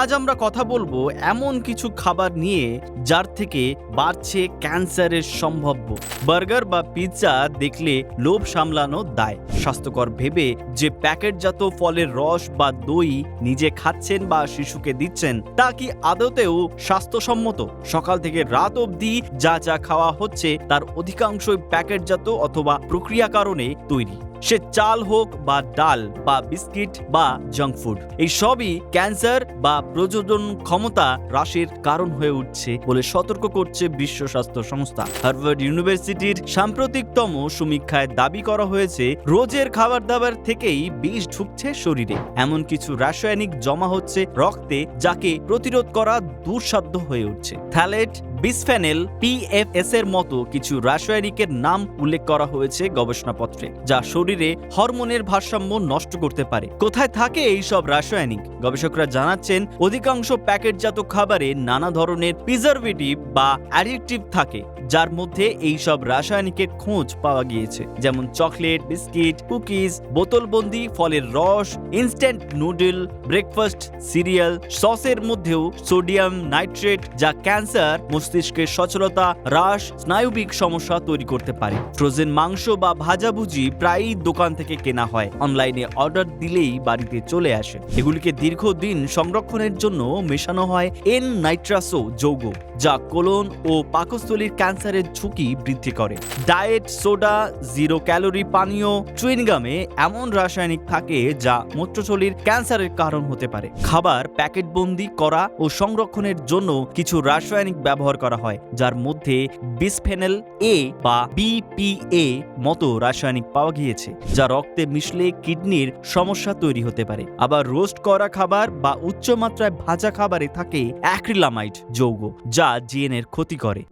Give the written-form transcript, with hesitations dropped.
আজ আমরা কথা বলবো এমন কিছু খাবার নিয়ে যার থেকে বাড়ছে ক্যান্সারের সম্ভাব্য। বার্গার বা পিৎজা দেখলে লোভ সামলানো দায়। স্বাস্থ্যকর ভেবে যে প্যাকেটজাত ফলের রস বা দই নিজে খাচ্ছেন বা শিশুকে দিচ্ছেন তা কি আদতেও স্বাস্থ্যসম্মত? সকাল থেকে রাত অবধি যা যা খাওয়া হচ্ছে তার অধিকাংশই প্যাকেটজাত অথবা প্রক্রিয়াকরণে তৈরি। সে চাল হোক বা ডাল বা বিস্কিট বা জাঙ্ক ফুড, এই সবই ক্যান্সার বা প্রজনন ক্ষমতা হ্রাসের কারণ হয়ে উঠছে বলে সতর্ক করছে বিশ্ব স্বাস্থ্য সংস্থা। হার্ভার্ড ইউনিভার্সিটির সাম্প্রতিকতম সমীক্ষায় দাবি করা হয়েছে রোজের খাবার দাবার থেকেই বিষ ঢুকছে শরীরে। এমন কিছু রাসায়নিক জমা হচ্ছে রক্তে যাকে প্রতিরোধ করা দুঃসাধ্য হয়ে উঠছে। থ্যালেট, বিসফেনল, PFS এর মতো কিছু রাসায়নিকের নাম উল্লেখ করা হয়েছে গবেষণাপত্রে, যা শরীরে হরমোনের ভারসাম্য নষ্ট করতে পারে। কোথায় থাকে এই সব রাসায়নিক? গবেষকরা জানাচ্ছেন অধিকাংশ প্যাকেটজাত খাবারে নানা ধরনের প্রিজারভেটিভ বা অ্যাডিটিভ থাকে, যার মধ্যে এই সব রাসায়নিকের খোঁজ পাওয়া গিয়েছে। যেমন চকলেট, বিস্কিট, কুকিজ, বোতলবন্দি ফলের রস, ইনস্ট্যান্ট নুডল, ব্রেকফাস্ট সিরিয়াল, সসের মধ্যেও সোডিয়াম নাইট্রেট, যা ক্যান্সার, মস্তিষ্কের সচলতা হ্রাস, স্নায়ুবিক সমস্যা তৈরি করতে পারে। ফ্রোজেন মাংস বা ভাজাভুজি প্রায়ই দোকান থেকে কেনা হয়, অনলাইনে অর্ডার দিলেই বাড়িতে চলে আসে। এগুলিকে দীর্ঘদিন সংরক্ষণের জন্য মেশানো হয় এন নাইট্রাসো যৌগ, যা কোলন ও পাকস্থলীর ক্যান্সারের ঝুঁকি বৃদ্ধি করে। ডায়েট সোডা, জিরো ক্যালোরি পানীয়, চুইংগামে এমন রাসায়নিক থাকে যা মূত্রথলির ক্যান্সারের কারণ হতে পারে। খাবার প্যাকেটবন্দি করা ও সংরক্ষণের জন্য কিছু রাসায়নিক ব্যবহার করা হয়, যার মধ্যে বিসফেনল A বা BPA মতো রাসায়নিক পাওয়া গিয়েছে, যা রক্তে মিশলে কিডনির সমস্যা তৈরি হতে পারে। আবার রোস্ট করা খাবার বা উচ্চ মাত্রায় ভাজা খাবারে থাকে অ্যাক্রিলামাইড যৌগ, যা জিএনের ক্ষতি করে।